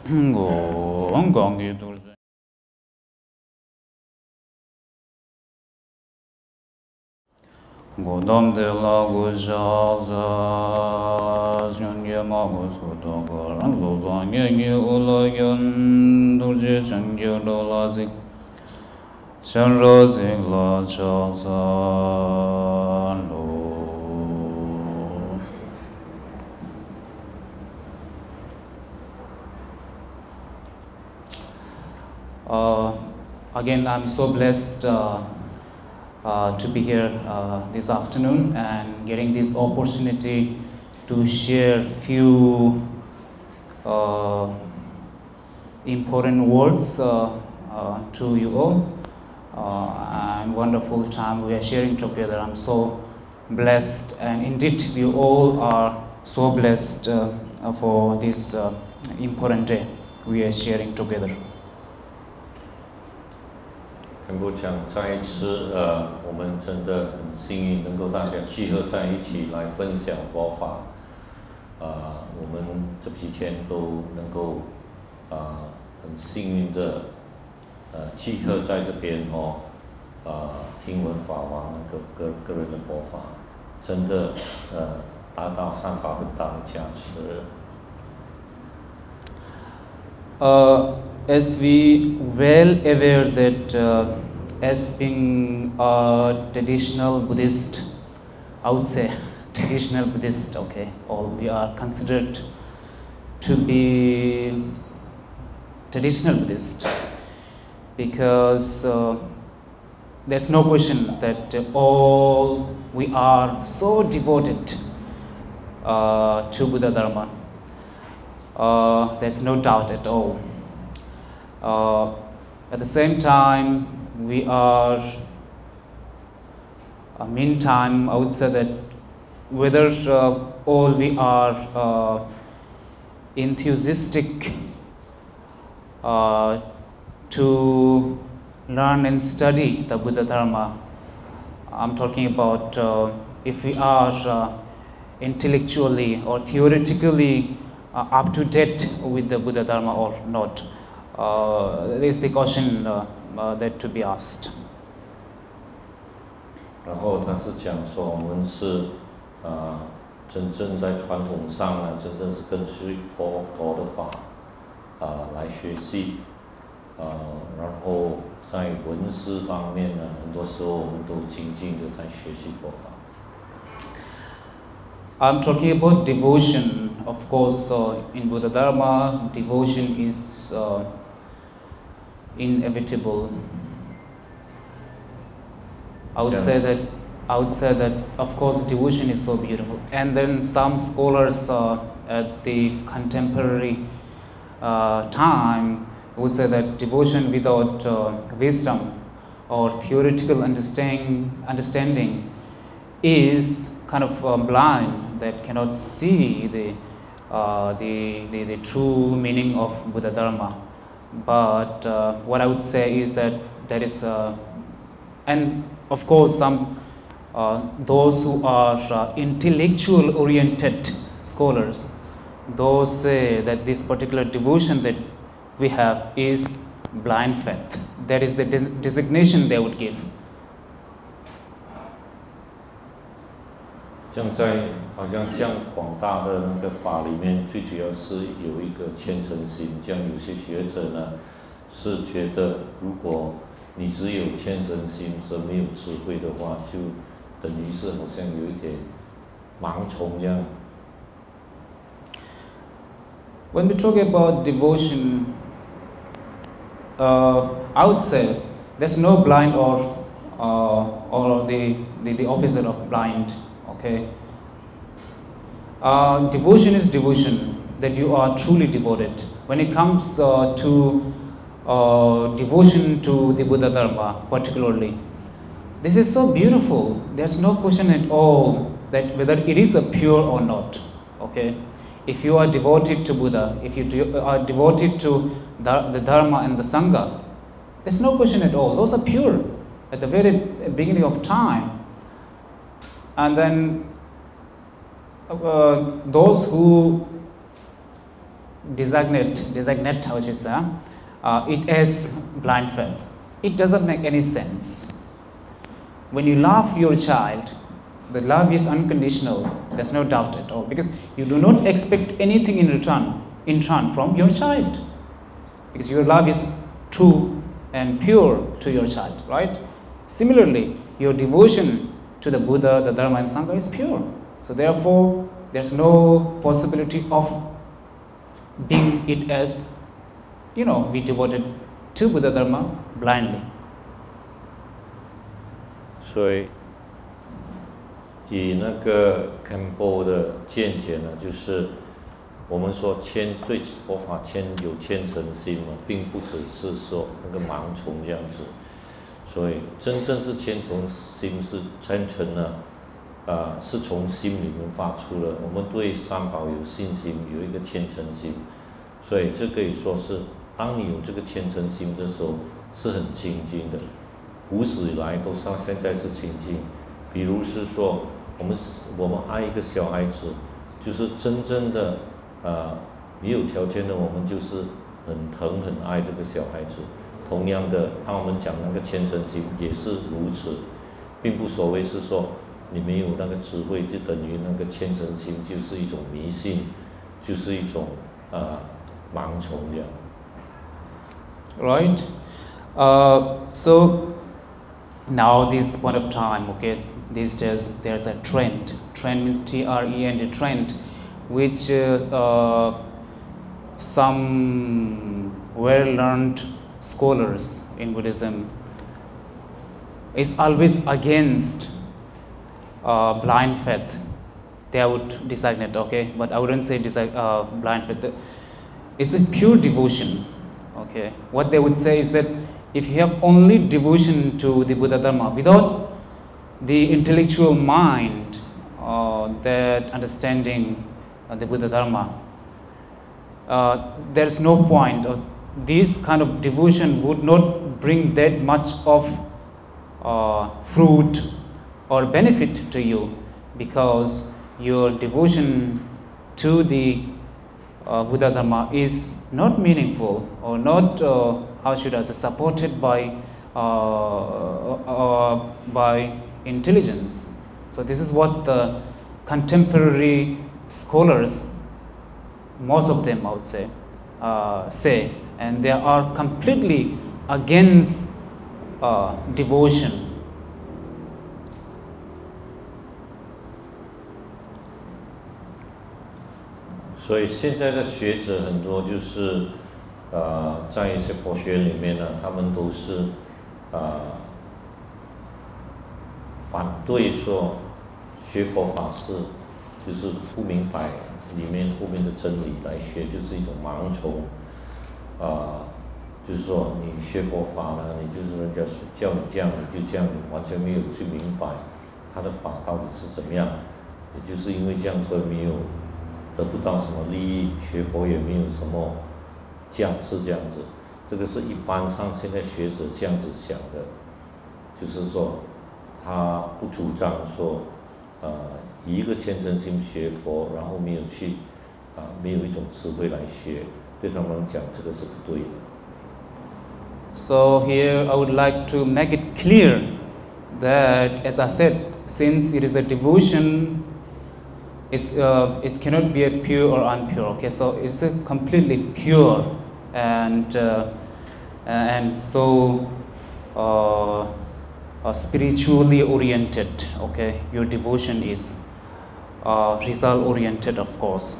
Godam de la Gujaza, Shange Magus Kutogar, and Zozang Ulayan, Durje Shange Dolazik, Chenrezig Grand Puja. Again, I'm so blessed to be here this afternoon and getting this opportunity to share few important words to you all. And wonderful time we are sharing together. I'm so blessed, and indeed we all are so blessed for this important day we are sharing together. 能够讲再一次，我们真的很幸运，能够大家聚合在一起来分享佛法。我们这几天都能够，很幸运的，聚合在这边听闻法王个人的佛法，真的，达到善法很大的加持。As we well aware that as being a traditional Buddhist, I would say traditional Buddhist, okay, or we are considered to be traditional Buddhist because there's no question that all we are so devoted to Buddha Dharma. There's no doubt at all. At the same time, we are, meantime, I would say that whether all we are enthusiastic to learn and study the Buddha Dharma, I'm talking about if we are intellectually or theoretically up to date with the Buddha Dharma or not. There is the question that to be asked. 然后他是讲说，我们是真正在传统上呢，真正是跟随佛陀的法来学习，然后在文思方面呢，很多时候我们都精进的在学习佛法。I'm talking about devotion. Of course, in Buddha Dharma, devotion is inevitable. I would say that of course devotion is so beautiful, and then some scholars at the contemporary time would say that devotion without wisdom or theoretical understanding is kind of blind, that cannot see the true meaning of Buddha Dharma. But what I would say is that there is, and of course some those who are intellectual oriented scholars, those say that this particular devotion that we have is blind faith. That is the designation they would give. 像在好像这样广大的那个法里面，最主要是有一个虔诚心。这样有些学者呢是觉得，如果你只有虔诚心，是没有智慧的话，就等于是好像有一点盲从一样。When we talk about devotion, I would say there's no blind or the opposite of blind. Okay. Devotion is devotion, that you are truly devoted. When it comes to devotion to the Buddha Dharma particularly, this is so beautiful. There's no question at all that whether it is a pure or not. Okay. If you are devoted to Buddha, if you are devoted to the Dharma and the Sangha, there's no question at all. Those are pure at the very beginning of time. And then those who designate, how should say, it as blind faith. It doesn't make any sense. When you love your child, the love is unconditional. There's no doubt at all, because you do not expect anything in return from your child, because your love is true and pure to your child, right? Similarly, your devotion to the Buddha, the Dharma and Sangha is pure. So therefore, there's no possibility of being it as, we devoted to Buddha Dharma blindly. 所以以那个 Khanpo 的见解呢，就是我们说对佛法有虔诚心嘛，并不只是说那个盲从这样子。所以真正是虔诚心是虔诚呢，是从心里面发出的。我们对三宝有信心，有一个虔诚心，所以这可以说是当你有这个虔诚心的时候，是很清净的。无始以来都到现在是清净。比如是说，我们爱一个小孩子，就是真正的没有条件的，我们就是很疼很爱这个小孩子。同样的，当我们讲那个虔诚心也是如此，并不所谓是说你没有那个智慧就等于那个虔诚心就是一种迷信，就是一种盲从这样。Right. So now this point of time, okay, these days there's a trend. Trend means T-R-E-N-D, trend, which some well-learned scholars in Buddhism is always against blind faith. They would designate, okay, but I wouldn't say blind faith. It's a pure devotion, okay. What they would say is that if you have only devotion to the Buddha Dharma without the intellectual mind, that understanding the Buddha Dharma, there's no point. This kind of devotion would not bring that much of fruit or benefit to you, because your devotion to the Buddha Dharma is not meaningful or not, how should I say, supported by intelligence. So this is what the contemporary scholars, most of them I would say, say, and they are completely against devotion. 所以现在的学者很多就是，在一些佛学里面呢，他们都是反对说学佛法是就是不明白里面后面的真理来学，就是一种盲从。就是说你学佛法呢，你就是人家叫你这样，你就这样，你完全没有去明白他的法到底是怎么样。也就是因为这样，所以没有得不到什么利益，学佛也没有什么价值这样子。这个是一般上现在学者这样子想的，就是说他不主张说以一个虔诚心学佛，然后没有去没有一种智慧来学，对他们讲这个是不对的。So here I would like to make it clear that, as I said, since it is a devotion, it cannot be a pure or impure. Okay, so it's a completely pure and so spiritually oriented. Okay, your devotion is result oriented, of course.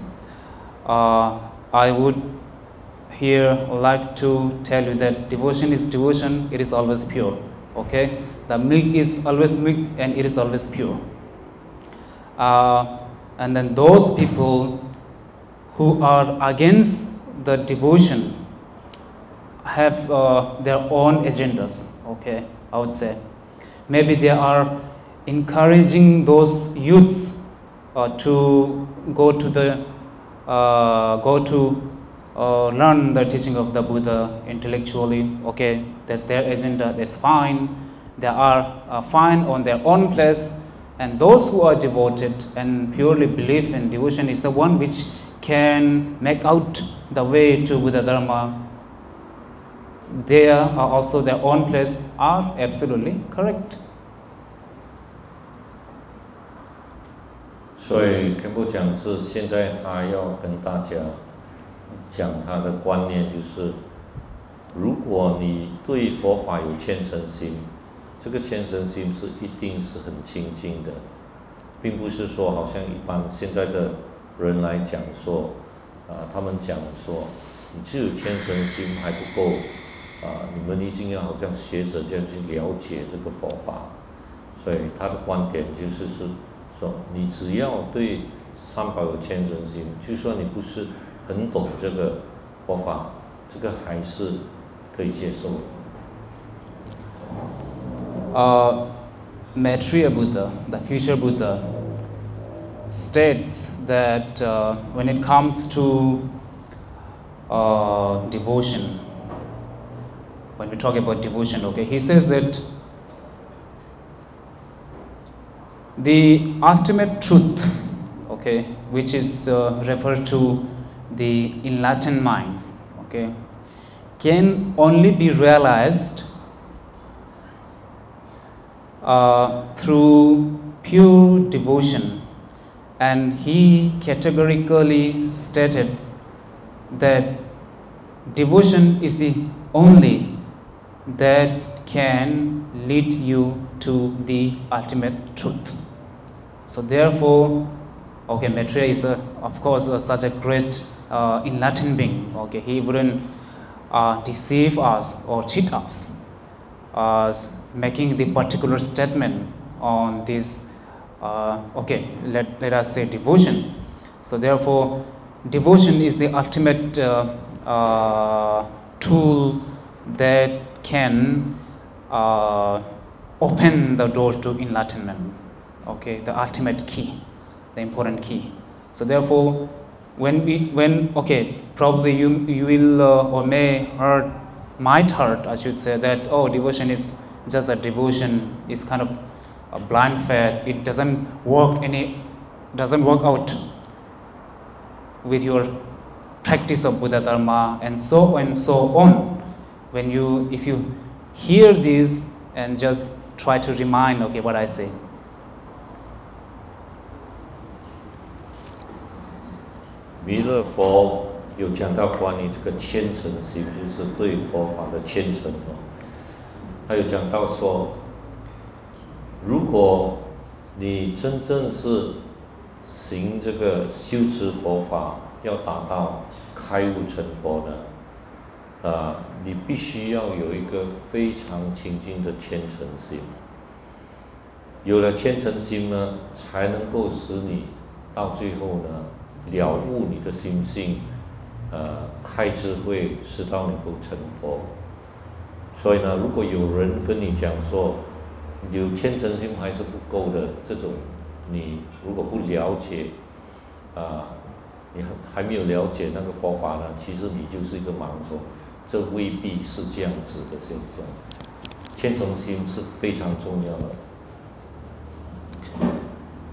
I would here like to tell you that devotion is devotion, it is always pure. Okay, the milk is always milk and it is always pure. And then those people who are against the devotion have their own agendas. Okay, I would say maybe they are encouraging those youths to go to learn the teaching of the Buddha intellectually. Okay, that's their agenda, that's fine. They are fine on their own place, and those who are devoted and purely believe in devotion is the one which can make out the way to Buddha Dharma, there are also their own place are absolutely correct. 所以Khanpo讲是现在他要跟大家讲他的观念，就是如果你对佛法有虔诚心，这个虔诚心是一定是很清净的，并不是说好像一般现在的人来讲说，他们讲说你只有虔诚心还不够，你们一定要好像学者这样去了解这个佛法。所以他的观点就是说，你只要对三宝有虔诚心，就算你不是很懂这个佛法，这个还是可以接受的。Maitreya Buddha, the future Buddha, states that when it comes to devotion, when we talk about devotion, okay, he says that the ultimate truth, okay, which is referred to the enlightened mind, okay, can only be realized through pure devotion, and he categorically stated that devotion is the only that can lead you to the ultimate truth. So therefore, okay, Maitreya is of course such a great enlightened being. Okay, he wouldn't deceive us or cheat us, making the particular statement on this. Okay, let us say devotion. So therefore, devotion is the ultimate tool that can open the door to enlightenment. Okay, the ultimate key, the important key. So therefore, okay, probably you will or might heard, I should say, that oh, devotion is just a devotion, is kind of a blind faith. It doesn't work out with your practice of Buddha Dharma, and so on. If you hear this and just try to remind, okay, what I say. 弥勒佛有讲到关于这个虔诚心，就是对佛法的虔诚哦。他有讲到说，如果你真正是行这个修持佛法，要达到开悟成佛呢，你必须要有一个非常清净的虔诚心。有了虔诚心呢，才能够使你到最后呢，了悟你的心性，开智慧，使到能够成佛。所以呢，如果有人跟你讲说有虔诚心还是不够的，这种你如果不了解，你还没有了解那个佛法呢，其实你就是一个盲从，这未必是这样子的现象。虔诚心是非常重要的。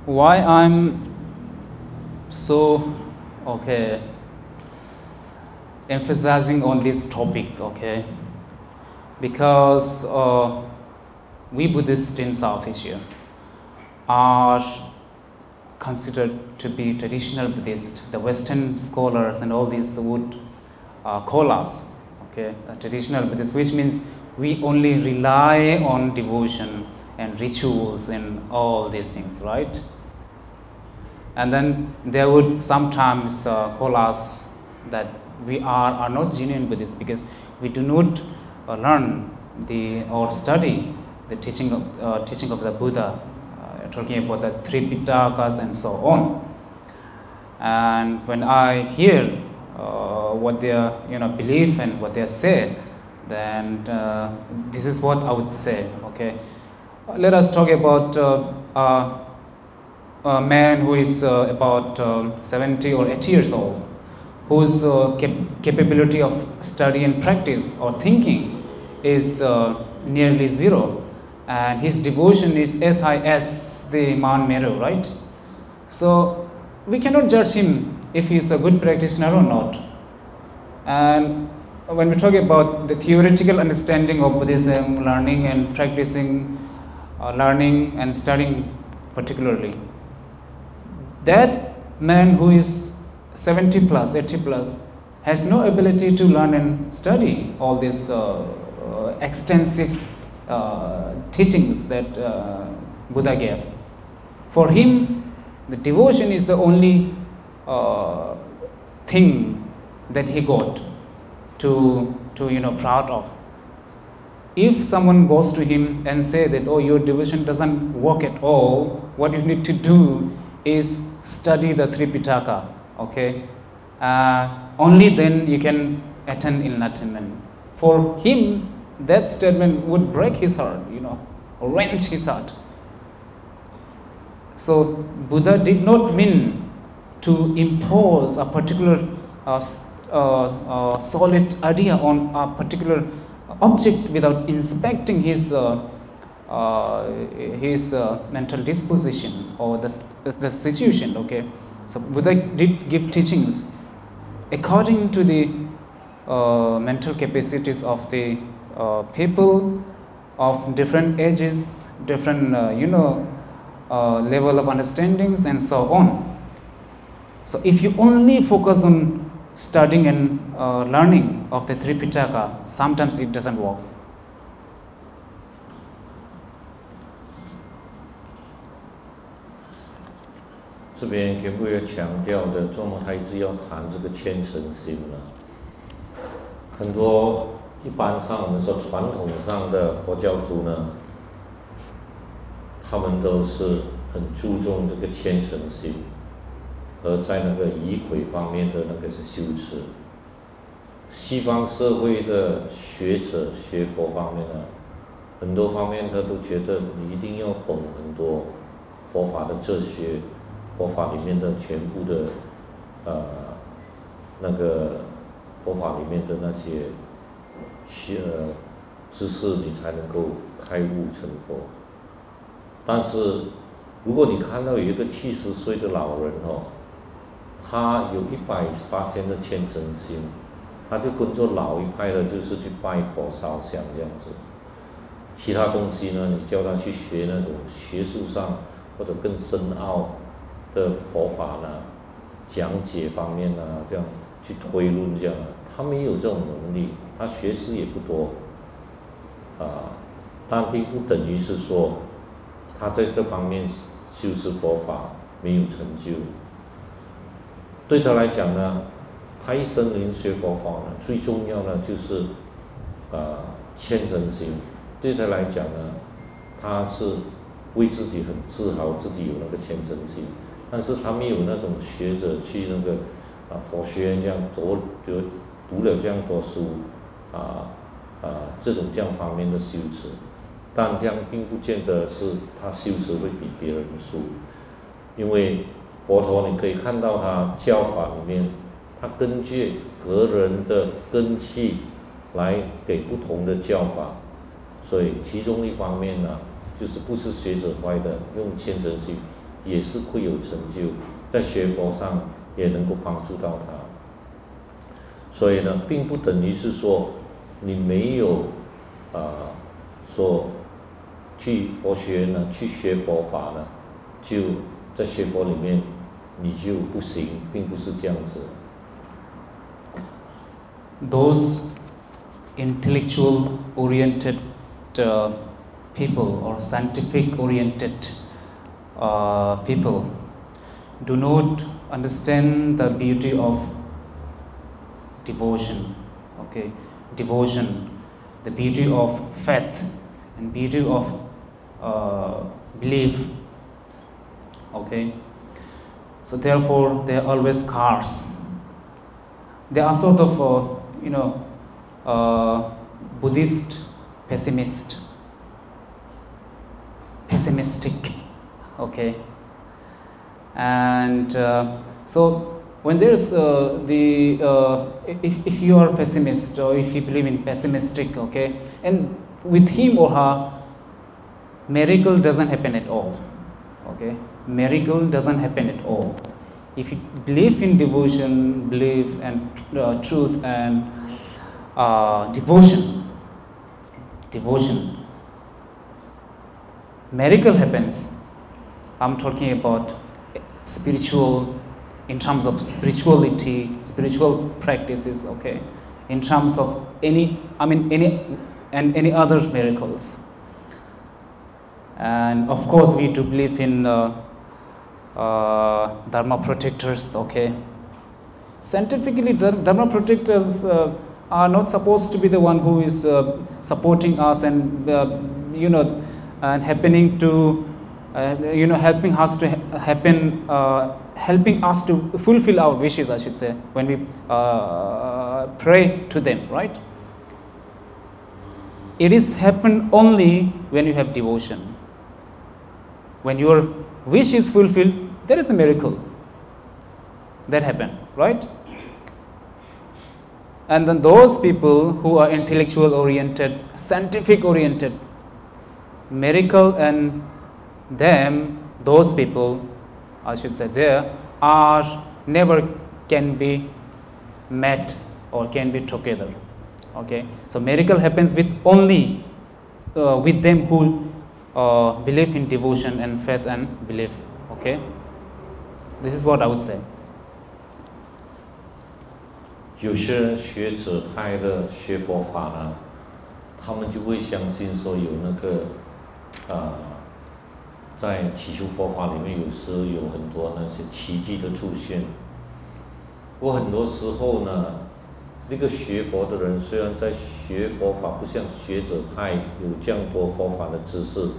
Why I'm so emphasizing on this topic, okay? Because we Buddhists in South Asia are considered to be traditional Buddhist. The Western scholars and all these would call us, okay, traditional Buddhists, which means we only rely on devotion and rituals and all these things, right? And then they would sometimes call us that we are not genuine Buddhists because we do not learn or study the teaching of the Buddha, talking about the three Pitakas and so on. And when I hear what their belief and what they say, then this is what I would say. Okay, let us talk about a man who is about 70 or 80 years old, whose capability of study and practice or thinking is nearly zero, and his devotion is as high as the Mount Meru, right? So we cannot judge him if he is a good practitioner or not. And when we talk about the theoretical understanding of Buddhism, learning and practicing, learning and studying particularly, that man who is 70 plus, 80 plus, has no ability to learn and study all these extensive teachings that Buddha gave. For him, the devotion is the only thing that he got to proud of. If someone goes to him and say that, oh, your devotion doesn't work at all, what you need to do is study the three Pitaka, okay? Only then you can attain enlightenment. For him, that statement would break his heart, wrench his heart. So Buddha did not mean to impose a particular solid idea on a particular object without inspecting his mental disposition or the situation. Okay, so Buddha did give teachings according to the mental capacities of the people of different ages, different level of understandings and so on. So if you only focus on studying and learning of the three Pitaka, sometimes it doesn't work. 这边全部要强调的，宗摩太子要谈这个虔诚心了。很多一般上我们说传统上的佛教徒呢，他们都是很注重这个虔诚心，而在那个仪轨方面的那个是修持。西方社会的学者学佛方面呢，很多方面他都觉得你一定要懂很多佛法的哲学。 佛法里面的全部的那个佛法里面的那些知识，你才能够开悟成佛。但是，如果你看到有一个70岁的老人哦，他有100%的虔诚心，他就跟着老一派的，就是去拜佛烧香这样子。其他东西呢，你叫他去学那种学术上或者更深奥。 的佛法呢，讲解方面呢，这样去推论这样，他没有这种能力，他学识也不多，但并不等于是说他在这方面修持佛法没有成就。对他来讲呢，他一生人学佛法呢，最重要呢就是虔诚心。对他来讲呢，他是为自己很自豪，自己有那个虔诚心。 但是他没有那种学者去那个佛学院这样读了这样多书这种这样方面的修持，但这样并不见得是他修持会比别人输，因为佛陀你可以看到他教法里面，他根据个人的根器来给不同的教法，所以其中一方面呢，就是不是学者坏的，用虔诚心。 也是会有成就，在学佛上也能够帮助到他。所以呢，并不等于是说你没有说去佛学院呢，去学佛法呢，就在学佛里面你就不行，并不是这样子。Those intellectual oriented people or scientific oriented people do not understand the beauty of devotion, okay? Devotion, the beauty of faith and beauty of belief, okay? So therefore, they are always scarce. They are sort of, Buddhist pessimistic. Okay, and so when there's if you are a pessimist or if you believe in pessimistic, okay, and with him or her, miracle doesn't happen at all. Okay, miracle doesn't happen at all. if you believe in devotion, belief and truth and devotion, miracle happens. I'm talking about spiritual, in terms of spirituality, spiritual practices, okay, in terms of any other miracles. And of course we do believe in Dharma protectors, okay. Scientifically, Dharma protectors are not supposed to be the one who is supporting us and and happening to helping us to helping us to fulfill our wishes, I should say, when we pray to them, right? It is happen only when you have devotion. When your wish is fulfilled, there is a miracle that happen, right? And then those people who are intellectual oriented, scientific oriented, miracle and them, those people, I should say, there are never can be met or can be together. Okay, so miracle happens with only with them who believe in devotion and faith and belief. Okay, this is what I would say. 有些人学者派的学佛法呢，他们就会相信说有那个在祈求佛法里面有时有很多那些奇迹的出现。不过很多时候呢，那个学佛的人虽然在学佛法，不像学者派有这样多佛法的知识，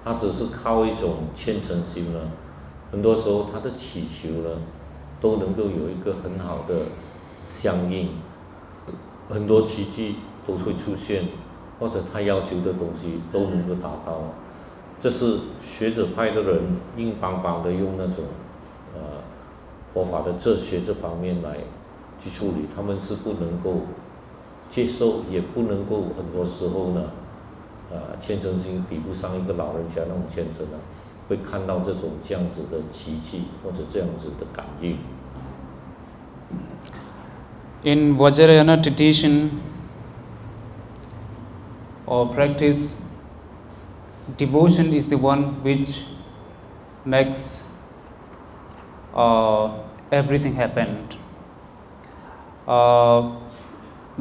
他只是靠一种虔诚心呢，很多时候他的祈求呢，都能够有一个很好的相应，很多奇迹都会出现，或者他要求的东西都能够达到。这是学者派的人硬邦邦的用那种佛法的哲学这方面来去处理，他们是不能够接受，也不能够很多时候呢，虔诚心比不上一个老人家那种虔诚呢，会看到这样子的奇迹或者这样子的感应。In Vajrayana tradition or practice, devotion is the one which makes everything happen.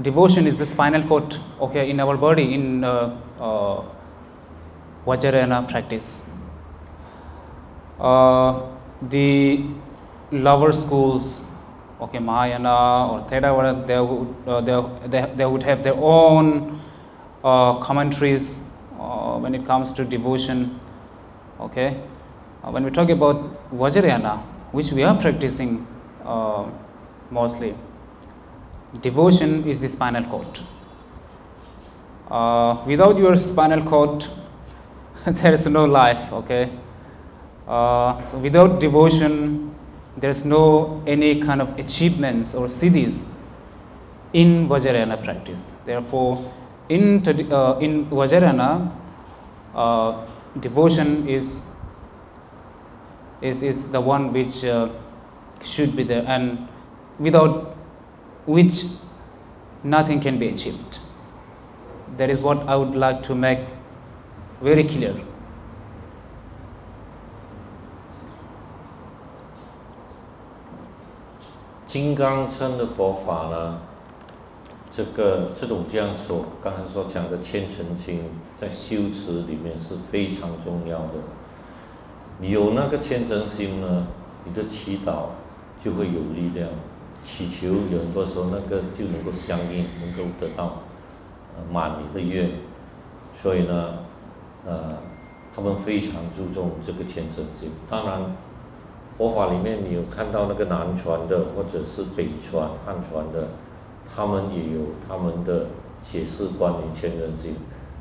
Devotion is the spinal cord, okay, in our body in Vajrayana practice. The lower schools, okay, Mahayana or Theravada, they would have their own commentaries when it comes to devotion. Okay, when we talk about Vajrayana, which we are practicing mostly, devotion is the spinal cord. Without your spinal cord, there is no life. Okay, so without devotion, there is no any kind of achievements or siddhis in Vajrayana practice. Therefore, in Vajrayana, devotion is the one which should be there, and without which nothing can be achieved. That is what I would like to make very clear. 金刚乘的佛法呢，这种这样说，刚才所讲的虔诚心，在修持里面是非常重要的。你有那个虔诚心呢，你的祈祷就会有力量，祈求有很多时候那个就能够相应，能够得到满你的愿。所以呢，他们非常注重这个虔诚心。当然，佛法里面你有看到那个南传的，或者是北传、汉传的，他们也有他们的解释关于虔诚心。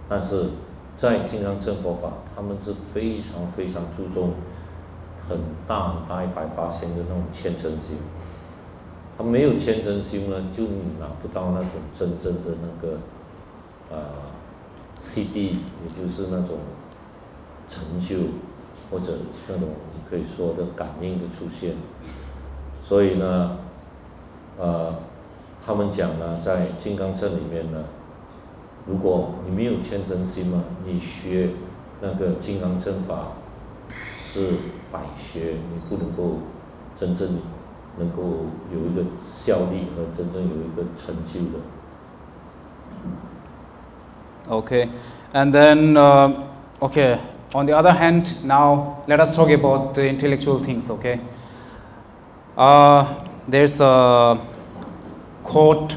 但是在金刚乘佛法，他们是非常非常注重很大180%的那种虔诚心。他没有虔诚心呢，就拿不到那种真正的那个CD， 也就是那种成就或者那种可以说的感应的出现。所以呢，他们讲呢，在金刚乘里面呢，如果你没有虔诚心嘛，你学那个金刚乘法是白学，你不能够真正能够有一个效力和真正有一个成就的。Okay, and then okay. On the other hand, now let us talk about the intellectual things. Okay, there's a quote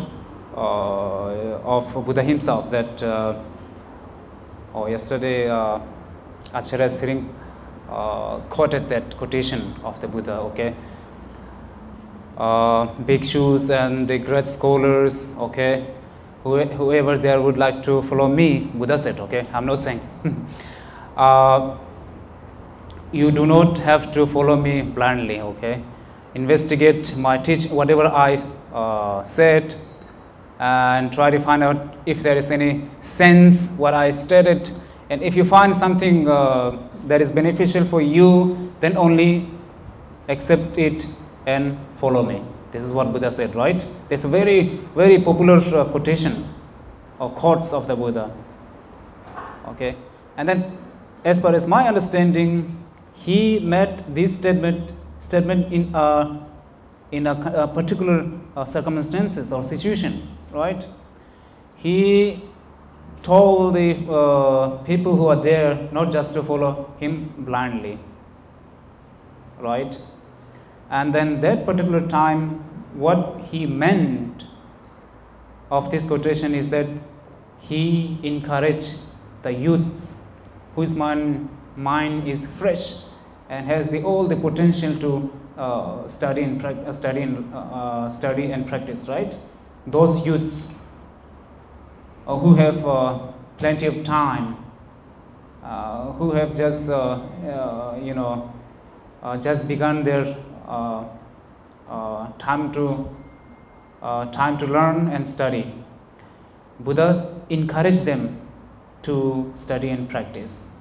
of Buddha himself that yesterday Acharya Sring quoted that quotation of the Buddha. Okay, bhikshus and the great scholars. Okay, whoever there would like to follow me, Buddha said. Okay, I'm not saying. You do not have to follow me blindly. Okay, investigate my whatever I said, and try to find out if there is any sense what I stated. And if you find something that is beneficial for you, then only accept it and follow me. This is what Buddha said, right? There's a very, very popular quotation or quotes of the Buddha. Okay, and then as far as my understanding, he made this statement in a particular circumstances or situation, right? He told the people who are there not just to follow him blindly, right? And then that particular time, what he meant of this quotation is that he encouraged the youths whose mind is fresh and has all the potential to study and practice, right? Those youths who have plenty of time, who have just just begun their time to learn and study. Buddha encouraged them to study and practice.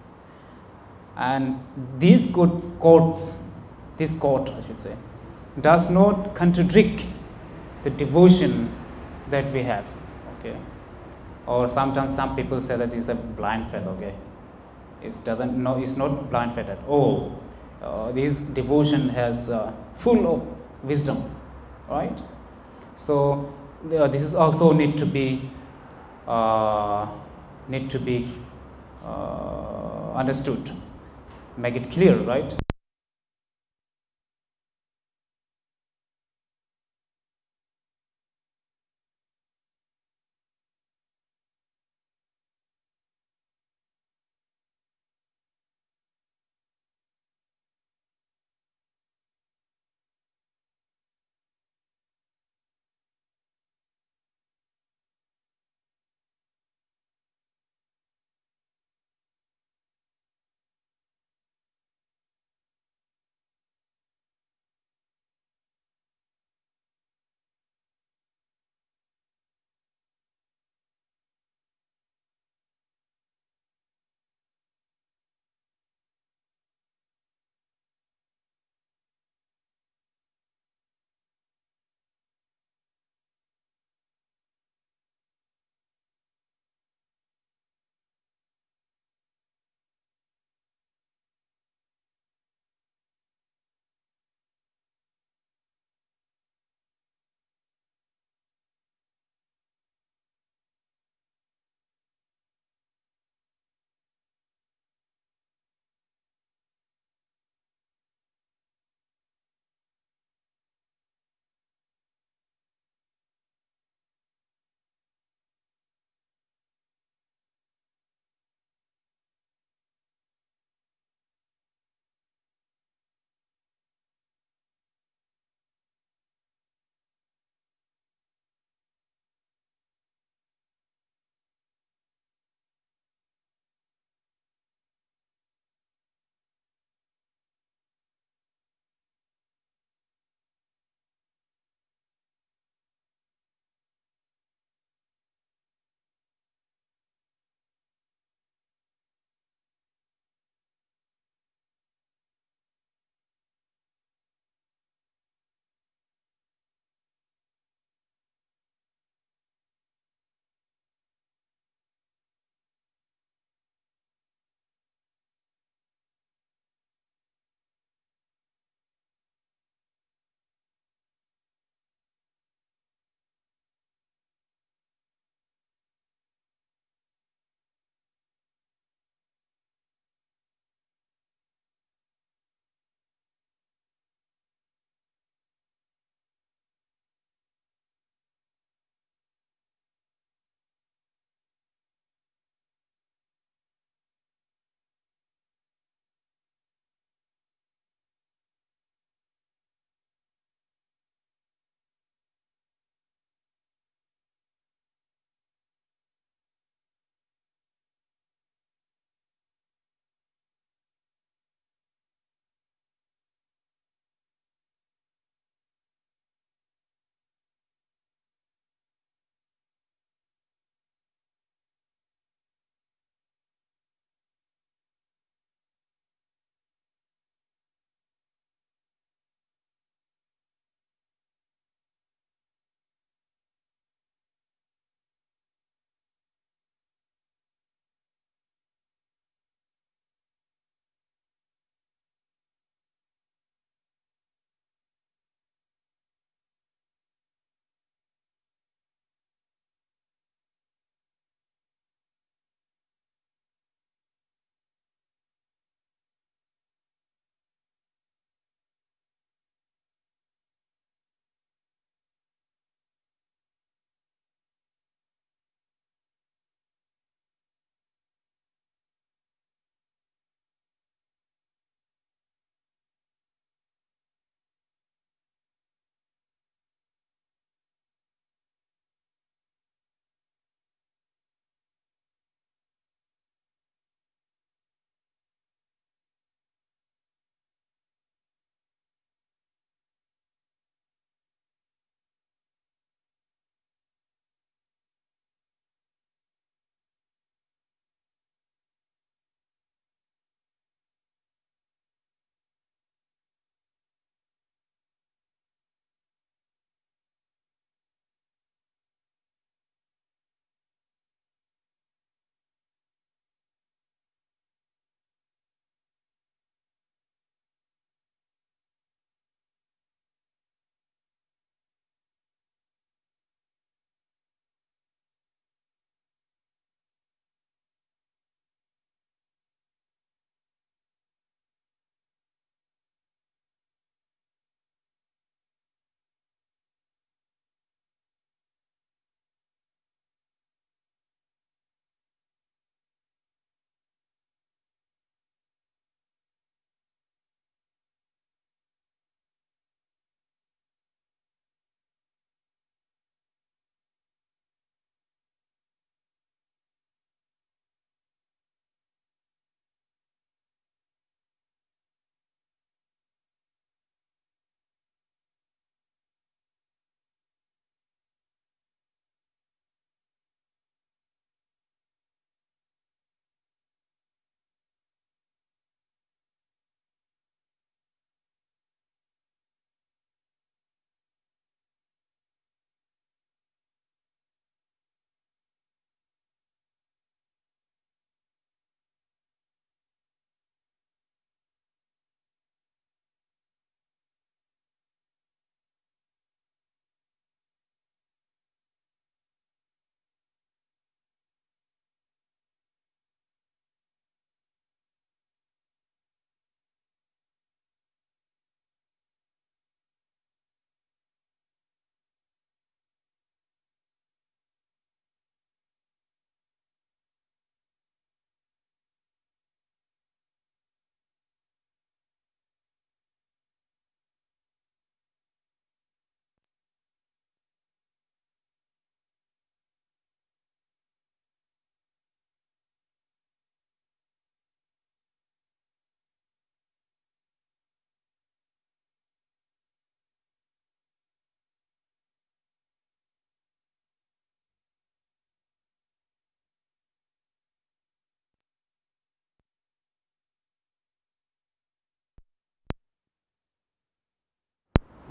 And this quote, I should say, does not contradict the devotion that we have. Okay, or sometimes some people say that it's a blind faith. Okay, it's not blind faith at all. This devotion has full of wisdom, right? So this is also need to be understood. Make it clear, right?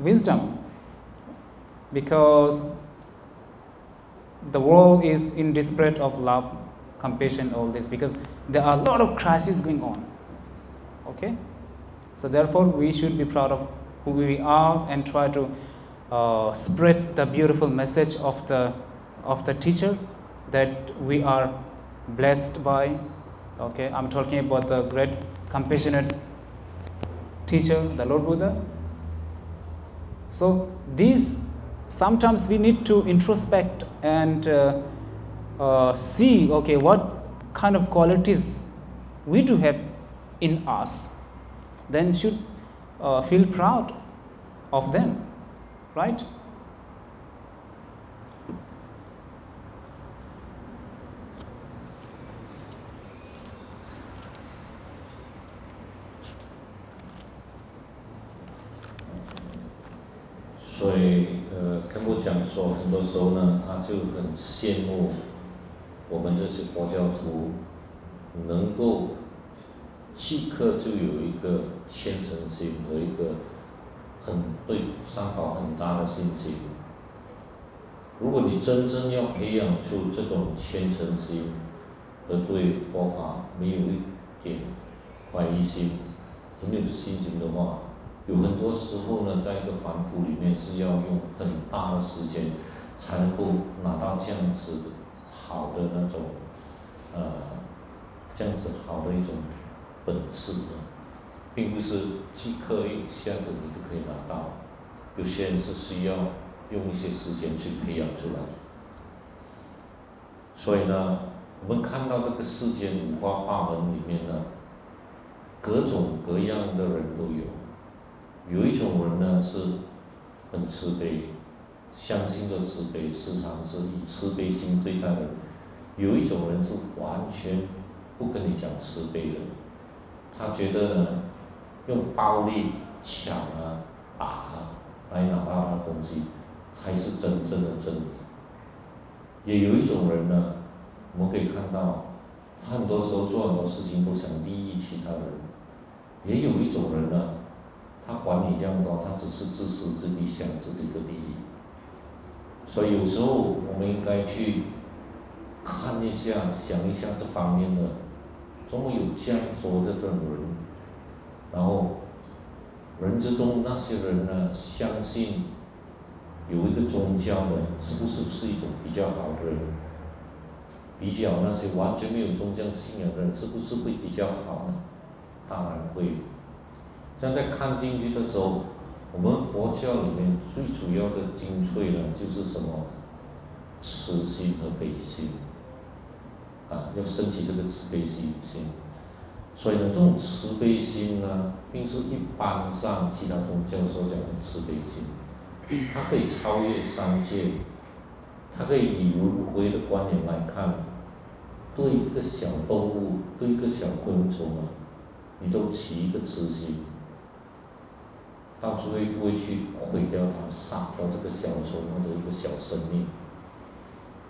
wisdom, because the world is in desperate of love, compassion, all this, because there are a lot of crises going on. Okay, so therefore we should be proud of who we are and try to spread the beautiful message of the teacher that we are blessed by. Okay, I'm talking about the great compassionate teacher, the Lord Buddha. So these, sometimes we need to introspect and see, okay, what kind of qualities we do have in us, then should feel proud of them, right? So, 看不讲说，很多时候呢，他就很羡慕我们这些佛教徒能够即刻就有一个虔诚心和一个对三宝很大的信心。如果你真正要培养出这种虔诚心和对佛法没有一点怀疑心、很有信心的话，有很多时候呢，在一个反腐里面是要用很大的时间才能够拿到这样子好的那种这样子好的一种本事的，并不是即刻一下子你就可以拿到。有些人是需要用一些时间去培养出来的。所以呢，我们看到这个世间五花八门里面呢，各种各样的人都有。有一种人呢是很慈悲，相信的慈悲，时常是以慈悲心对待人；有一种人是完全不跟你讲慈悲的，他觉得呢用暴力抢啊、打啊来拿到他的东西才是真正的真理。也有一种人呢，我们可以看到，他很多时候做很多事情都想利益其他人；也有一种人呢，他管你这样多，他只是自私自利，想自己的利益。所以有时候我们应该去看一下、想一下这方面的，总有这样做的这种人，然后人之中那些人呢，相信有一个宗教的，是不是一种比较好的人？比较那些完全没有宗教信仰的人，是不是会比较好呢？当然会。像在看进去的时候，我们佛教里面最主要的精粹呢，就是什么？慈心和悲心，要升起这个慈悲心。所以呢，这种慈悲心呢，并是一般上其他宗教所讲的慈悲心，它可以超越三界，它可以以轮回的观点来看，对一个小动物，对一个小昆虫啊，你都起一个慈心。到最后不会去毁掉它，杀掉这个小虫或者一个小生命。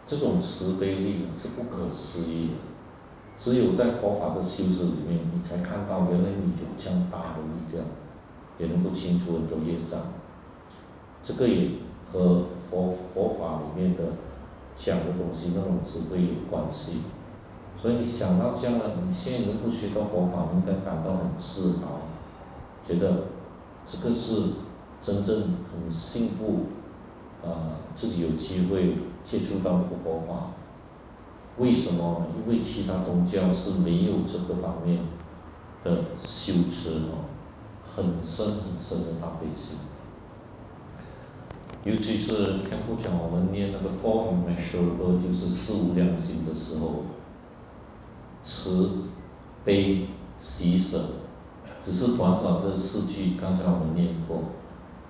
这种慈悲力是不可思议的，只有在佛法的修持里面，你才看到原来你有这样大的力量，也能够清除很多业障。这个也和佛法里面的讲的东西那种智慧有关系。所以你想到这样了，你现在能够学到佛法，你应该感到很自豪，觉得这个是真正很幸福，自己有机会接触到这个佛法。为什么？因为其他宗教是没有这个方面的修持很深很深的大悲心。尤其是看不讲我们念那个 Four Immeasurable， 就是四无量心的时候，慈悲喜舍。只是短短的4句，刚才我们念过，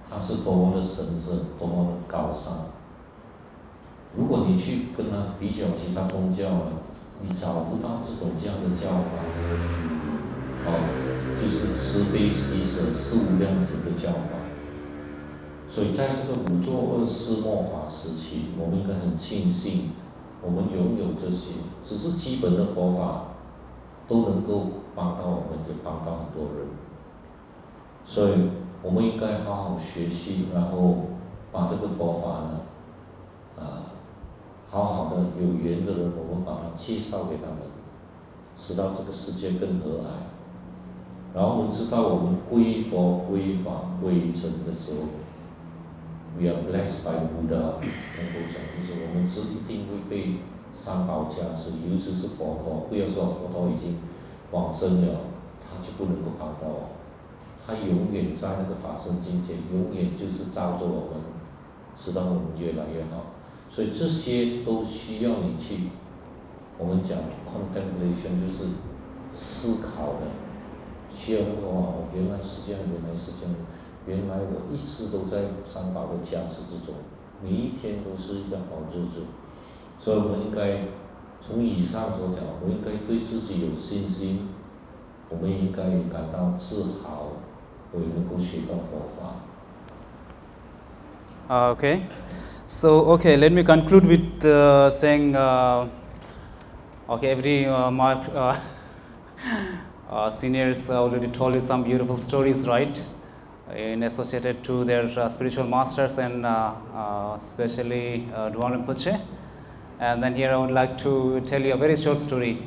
它是多么的神圣，多么的高尚。如果你去跟它比较其他宗教呢，你找不到这样的教法，就是慈悲喜舍四无量心的教法。所以在这个五座24末法时期，我们应该很庆幸，我们拥有这些，只是基本的佛法都能够帮到我们，也帮到很多人。所以我们应该好好学习，然后把这个佛法呢，好好的有缘的人，我们把它介绍给他们，使到这个世界更和蔼。然后我们知道，我们皈佛、皈法、皈真的时候 ，we are blessed by Buddha。能够讲就是我们是一定会被三宝加持，尤其是佛陀。不要说佛陀已经往生了，他就不能够帮到我。他永远在那个法身境界，永远就是照着我们，使到我们越来越好。所以这些都需要你去，我们讲 contemplation 就是思考的，需要哇，原来是这样，原来是这样，原来我一直都在三宝的加持之中，每一天都是一个好日子。所以我们应该从以上所讲，我们应该对自己有信心，我们应该感到自豪，我也能够学到佛法。Okay. So, okay, let me conclude with saying, okay, my seniors already told you some beautiful stories, right, in associated to their spiritual masters and especially Dwaan Rinpoche. And then here I would like to tell you a very short story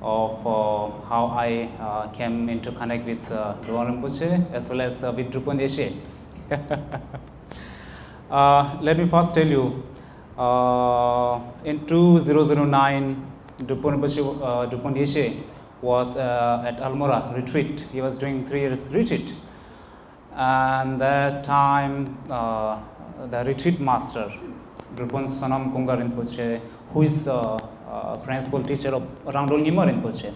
of how I came into connect with Dwaan Rinpoche as well as with Drupon Deshe. Let me first tell you, in 2009, Drupon Deshe was at Almora retreat. He was doing 3 years retreat. And that time, the retreat master, Drupon Sonam Kunga Rinpoche, who is principal teacher of Rangdol Nyima Rinpoche,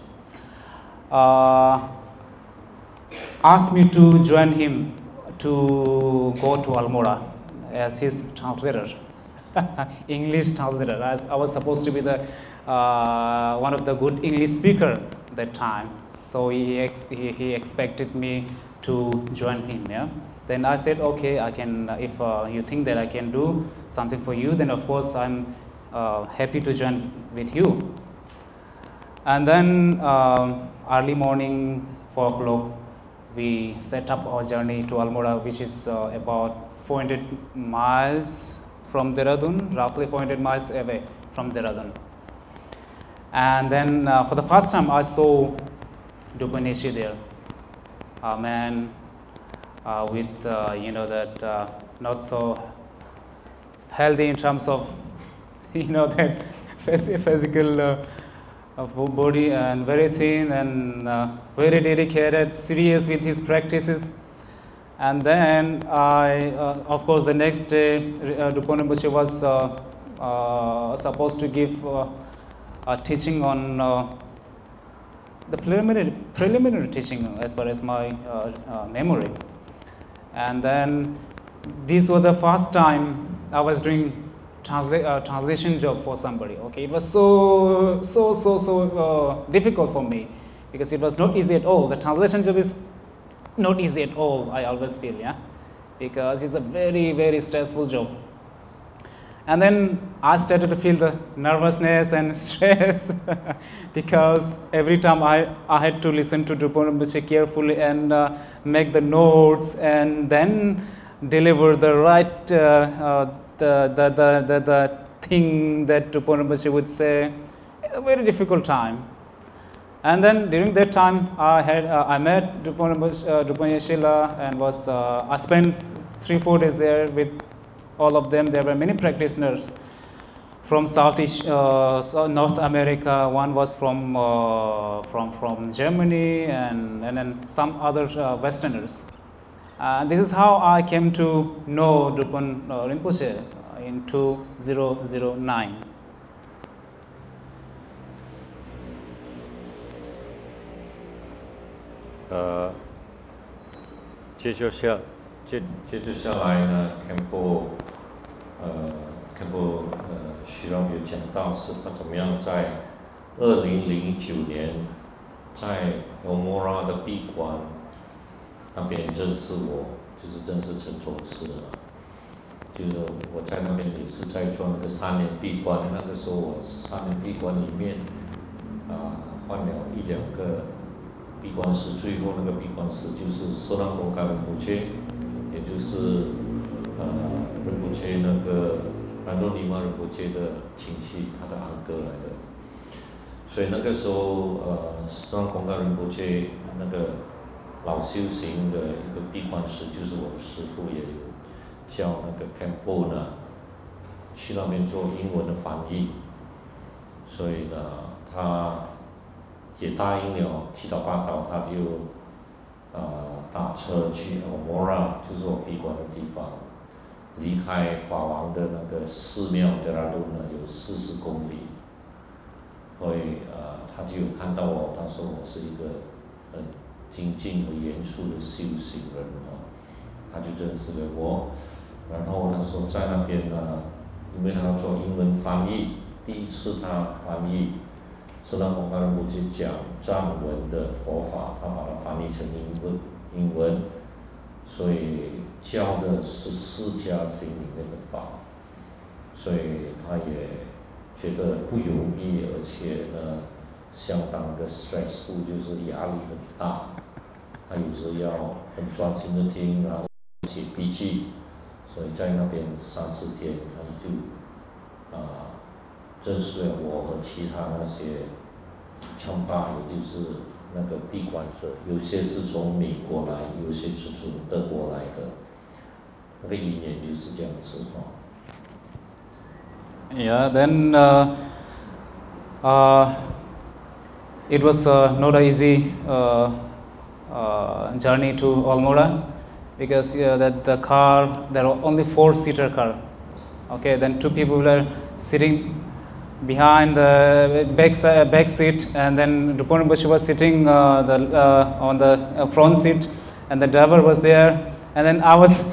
asked me to join him to go to Almora as his translator, English translator. I was supposed to be the one of the good English speaker that time, so he expected me to join him. Yeah. Then I said, okay, I can. If you think that I can do something for you, then of course I'm happy to join with you. And then early morning, 4 o'clock, we set up our journey to Almora, which is about 400 miles from Dehradun, roughly 400 miles away from Dehradun. And then for the first time I saw Drupon Deshe there, a man with that not so healthy in terms of that physical body, and very thin and very dedicated, serious with his practices. And then of course, the next day, Drupon Rinpoche was supposed to give a teaching on the preliminary teaching, as far as my memory. And then this was the first time I was doing translation job for somebody. Okay, it was so difficult for me, because it was not easy at all. The translation job is not easy at all, I always feel, yeah, because it's a very stressful job. And then I started to feel the nervousness and stress because every time I had to listen to Drupon Rinpoche carefully and make the notes and then deliver the right the thing that Drupon Rinpoche would say. A very difficult time. And then during that time, I met Drupon Deshe and I spent 3-4 days there with all of them. There were many practitioners from North America. One was from Germany, and then some other Westerners. This is how I came to know Drupon Rinpoche in 2009. 接着下来呢 ，Khanpo Sherab 有讲到是他怎么样在2009年在 Almora 的闭关那边认识我，就是认识陈总师了。就是我在那边也是在做那个3年闭关，那个时候我3年闭关里面换了1-2个闭关师，最后那个闭关师就是舍兰波卡仁波切。也就是仁波切那个兰多尼玛仁波切的亲戚，他的安哥来的。所以那个时候上空干仁波切那个老修行的一个闭关师，就是我的师父，也有叫那个 Khanpo 呢去那边做英文的翻译。所以呢，他也答应了，七早八早他就打车去 Almora， 就是我闭关的地方，离开法王的那个寺庙的那路呢有40公里。所以他就有看到我，他说我是一个很精进和严肃的修行人他就认识了我。然后他说在那边呢，因为他要做英文翻译，第一次他翻译是让我跟我去讲藏文的佛法，他把它翻译成英文，所以教的是释迦行里面的法，所以他也觉得不容易，而且呢，相当的 stressful， 就是压力很大。他有时候要很专心的听，然后写笔记，所以在那边3、4天，他就认识了我和其他那些昌巴，也就是那个闭关者，有些是从美国来，有些是从德国来的，那个因缘就是这样子Yeah, then it was not an easy journey to Almora, because that the car, there were only 4-seater car. Okay, then 2 people were sitting behind the back seat, and then Drupal Rinpoche was sitting on the front seat, and the driver was there, and then I was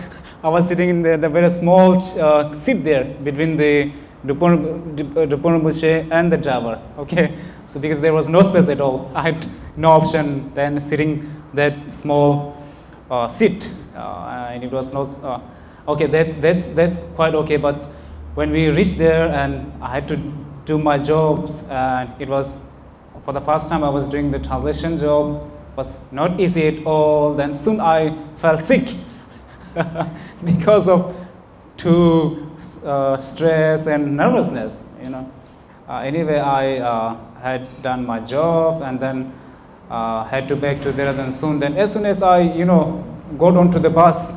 sitting in the very small seat there between the Drupal Rinpoche and the driver. Okay, so because there was no space at all, I had no option than sitting that small seat, and it was not okay. That's quite okay. But when we reached there, and I had to do my jobs, and it was for the first time I was doing the translation job. Was not easy at all. Then soon I felt sick because of too stress and nervousness, Anyway, I had done my job, and then had to back to Dehradun soon. Then as soon as I, got onto the bus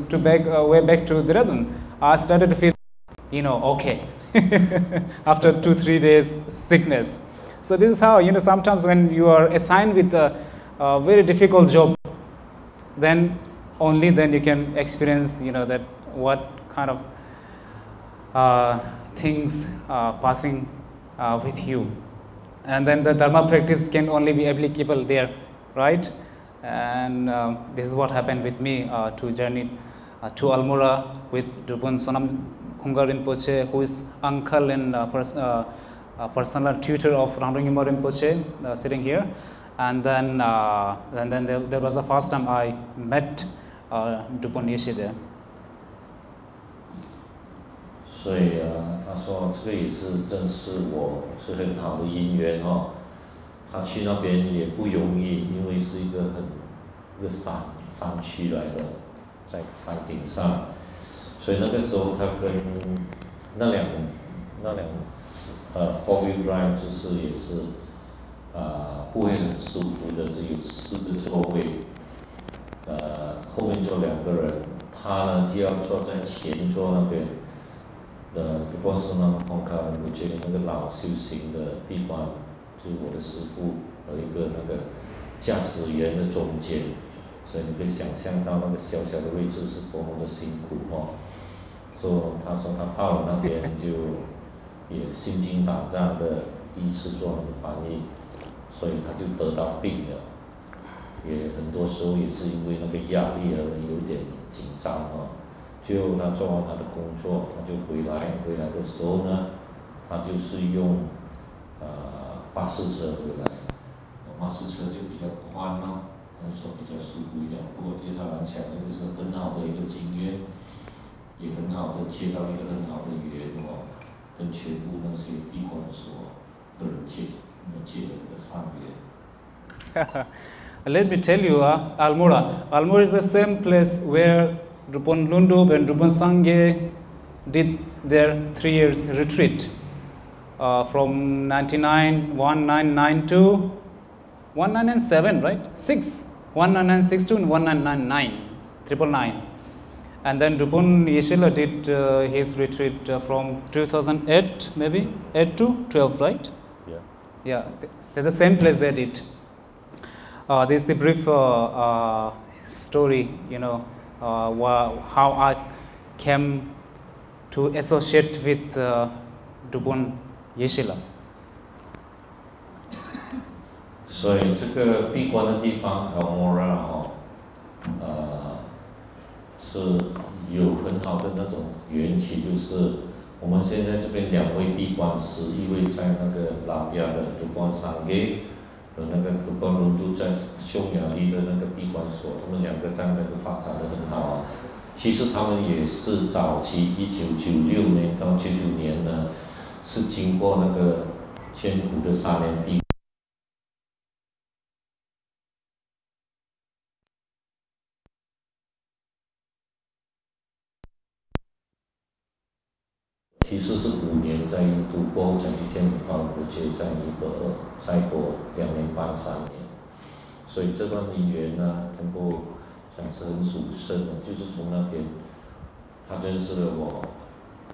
to way back to Dehradun, I started to feel, okay, after 2-3 days sickness. So this is how, sometimes when you are assigned with a very difficult job, then only then you can experience, that what kind of things passing with you, and then the dharma practice can only be applicable there, right? And this is what happened with me to journey to Almora with Drupal Sonam Khungar Rinpoche, who is uncle and personal tutor of Ramdong Rinpoche, sitting here. And then there was the first time I met Drupal Nyeshe there. 所以他说这个也是正是我是很好的姻缘他去那边也不容易，因为是一个山区来的，在山顶上，所以那个时候他跟那辆 4-wheel drive 就是也是不会很舒服的，只有4个座位，后面坐2个人，他呢就要坐在前座那边。不过是那个空卡我觉得那个老修行的闭关，就是我的师父和一个那个驾驶员的中间，所以你可以想象到那个小小的位置是多么的辛苦所以他说他到了那边就也心惊胆战的第一次做那个翻译，所以他就得到病了，也很多时候也是因为那个压力而有点紧张最后他做完他的工作，他就回来的时候呢，他就是用巴士车回来，巴士车就比较宽说比较舒服一点。不过对他来讲，这个是很好的一个经验，也很好的接到一个很好的缘跟全部那些闭关所的人结了一个善缘。Let me tell you, Almora is the same place where Drupon Lundup and Drupon Sangye did their 3 years retreat from 1999 to 1997, right? 1996 to 1999, 999. And then Drupon Yeshila did his retreat from 2008, maybe 8 to 12, right? Yeah. Yeah, they're the same place they did. This is the brief story, you know, how I came to associate with Drupon Yeshila. 所以这个闭关的地方 Elmora 是有很好的那种缘起，就是我们现在这边2位闭关师，一位在那个拉比亚的主关桑给，和那个主关伦都在匈牙利的那个闭关所，他们2个在那个发展的很好。其实他们也是早期1996年到99年呢，是经过那个千古的3年闭。其实是5年在印度，过后才去见Khanpo K在尼泊尔，再过2年半3年，所以这段姻缘呢，能够讲是很殊胜的，就是从那边他认识了我，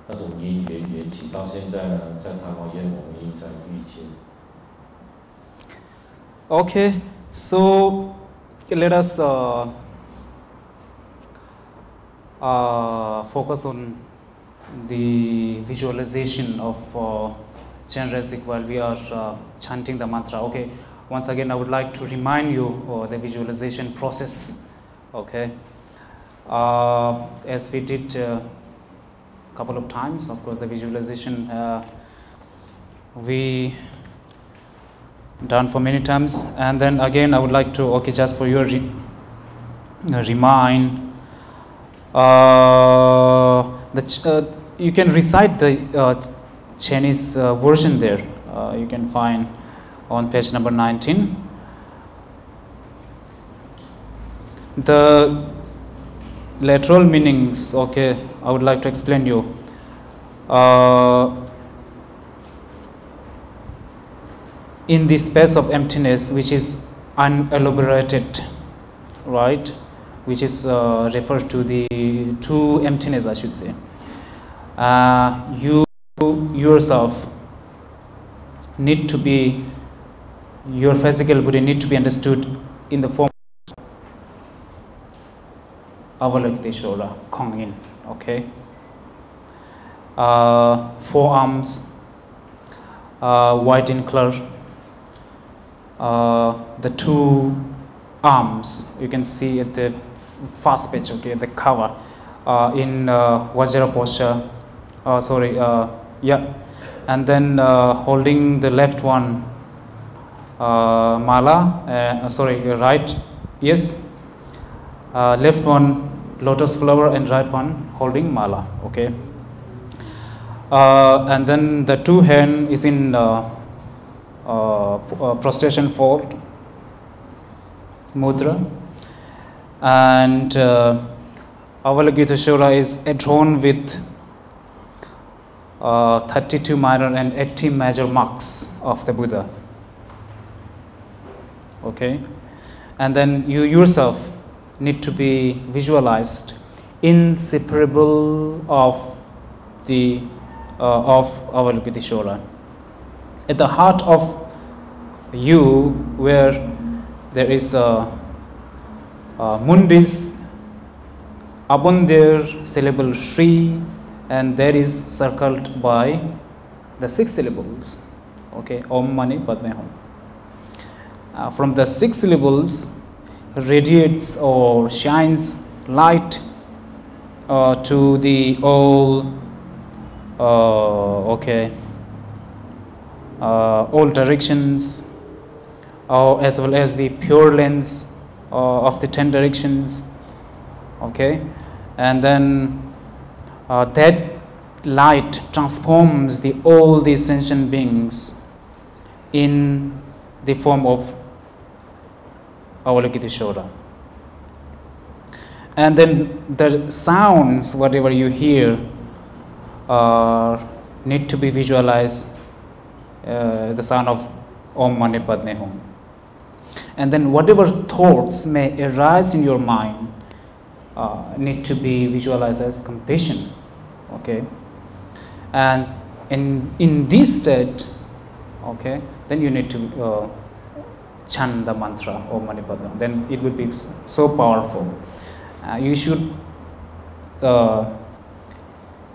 那种姻缘缘起到现在呢，在台湾宴我们又在遇见。Okay, so let us focus on the visualization of Chenrezig while we are chanting the mantra. Okay, once again I would like to remind you the visualization process. Okay, as we did a couple of times, of course the visualization we done for many times, and then again I would like to, okay, just for your remind, you can recite the Chinese version there. You can find on page number 19. The literal meanings, okay, I would like to explain you. In the space of emptiness, which is unelaborated, right, which is refers to the true emptiness, I should say. You yourself need to be, your physical body need to be understood in the form of Avalokiteshvara, Kongin, okay. Forearms, white in color. The 2 arms, you can see at the first page, okay, the cover, in Vajra posture, yeah, and then holding the left one, mala, right, yes, left one lotus flower and right one holding mala, okay, and then the 2 hand is in prostration fold mudra, and Avalokiteshvara is adorned with 32 minor and 80 major marks of the Buddha, okay, and then you yourself need to be visualized inseparable of the of Avalokiteshvara. At the heart of you, where there is a mundis, upon their syllable Shri, and that is circled by the 6 syllables, okay, Om Mani Padme Hum. From the 6 syllables radiates or shines light to the all, okay, all directions, as well as the pure lens of the 10 directions, okay, and then that light transforms all the sentient beings in the form of Avalokiteshvara. And then the sounds, whatever you hear, need to be visualized, the sound of Om Mani Padme Hum. And then whatever thoughts may arise in your mind need to be visualized as compassion. Okay, and in this state, okay, then you need to chant the mantra Om Mani Padme Hum. Then it will be so powerful. You should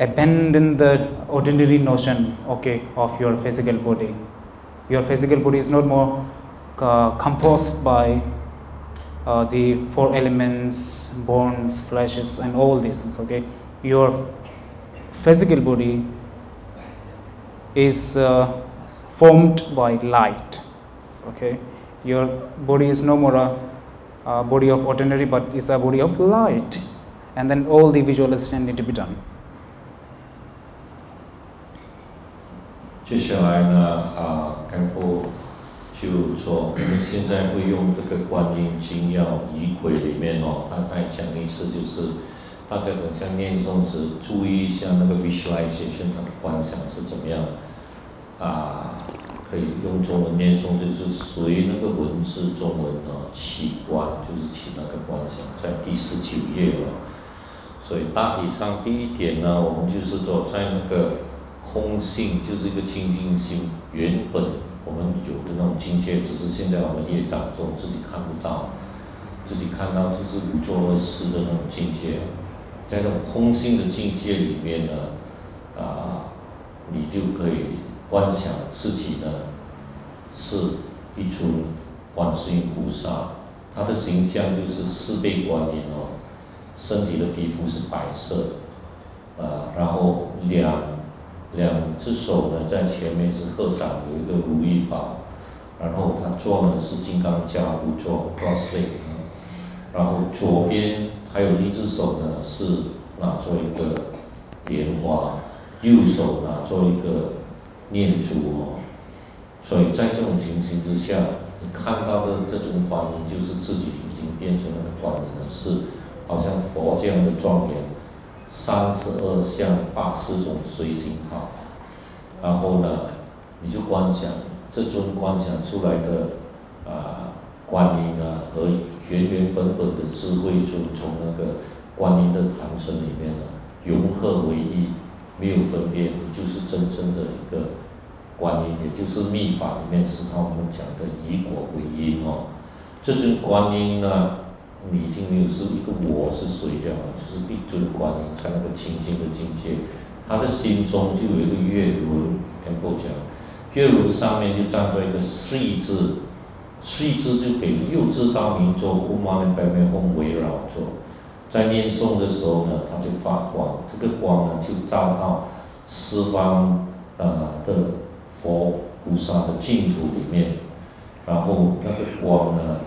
abandon the ordinary notion, okay, of your physical body. Your physical body is not more composed by the 4 elements, bones, fleshes, and all these things. Okay, your physical body is formed by light. Okay, your body is no more a body of ordinary, but is a body of light, and then all the visualization need to be done. 接下来呢，干部就说，我们现在会用这个观音经要仪轨里面哦，他在讲的意思就是，大家等下念诵时注意一下那个 visualization 它的观想是怎么样可以用中文念诵，就是随那个文字中文起观，就是起那个观想，在第19页了。所以大体上第一点呢，我们就是说在那个空性，就是一个清净心，原本我们有的那种境界，只是现在我们业障中自己看不到，自己看到就是无作恶事的那种境界。在这种空性的境界里面呢，你就可以观想自己呢是一尊观世音菩萨，他的形象就是4倍观音哦，身体的皮肤是白色，然后两只手呢在前面是合掌，有一个如意宝，然后他坐呢是金刚跏趺坐 cross leg， 然后左边还有一只手呢是拿做一个莲花，右手拿做一个念珠哦。所以在这种情形之下，你看到的这种观音，就是自己已经变成那个观音了，是好像佛这样的庄严，32相84种随行好。然后呢，你就观想这尊观想出来的观音呢，和原本的智慧尊从那个观音的坛城里面呢融合为一，没有分别，你就是真正的一个观音，也就是密法里面是他们讲的以果为因哦。这尊观音呢，你已经没有是一个我是谁这样了，就是一尊观音在那个清净的境界，他的心中就有一个月轮，能够讲，月轮上面就站在一个岁字，岁字就给6字大明咒Om Mani Padme Hum围绕着，在念诵的时候呢，它就发光，这个光呢就照到四方的佛菩萨的净土里面，然后那个光呢，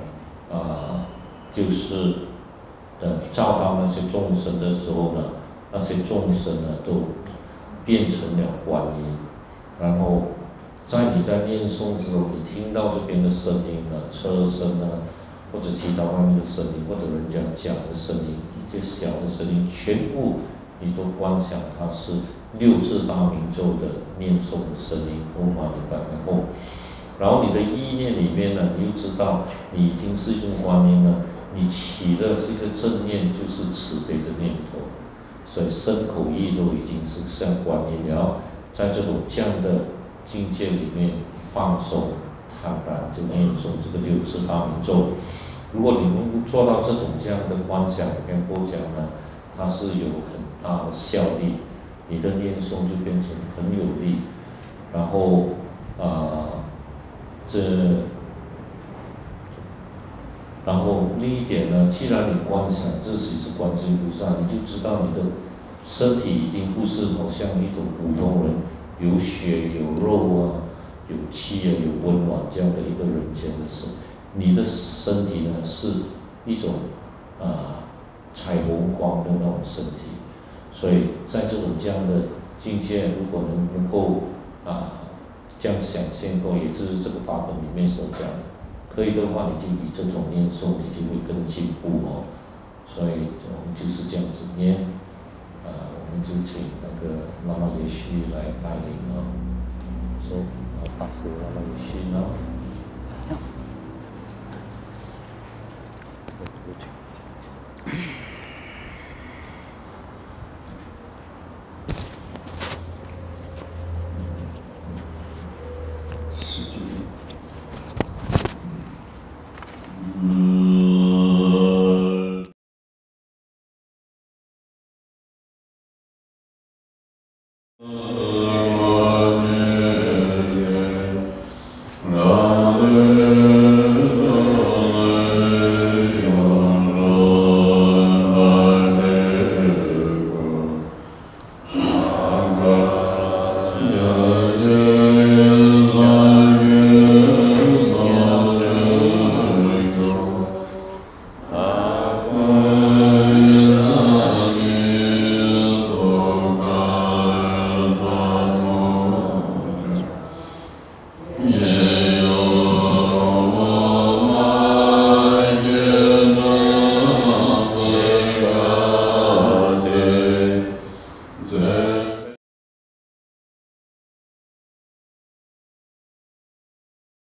就是照到那些众生的时候呢，那些众生呢都变成了观音，然后你在念诵的时候，你听到这边的声音呢，车声呢，或者其他外面的声音，或者人家讲的声音，一些小的声音，全部你都观想它是6字大明咒的念诵的声音，Om Mani Padme Hum。然后你的意念里面呢，你又知道你已经是一尊观音了，你起的是一个正念，就是慈悲的念头，所以身口意都已经是像观音，然后在这种这样的境界里面放松坦然，就念诵这个6字大明咒。如果你能够做到这种这样的观想跟播讲呢，它是有很大的效力，你的念诵就变成很有力。然后然后另一点呢，既然你观想自己是观世音菩萨，你就知道你的身体已经不是好像一种普通人，有血有肉有气有温暖这样的一个人间的身，你的身体呢是一种彩虹光的那种身体。所以在这样的境界，如果能够这样想象过，也就是这个法本里面所讲，可以的话，你就以这种念诵，你就会更进步哦。所以我们就是这样子念，我们就请那个妈妈也许来带领哦，说，pass to 妈妈也许呢。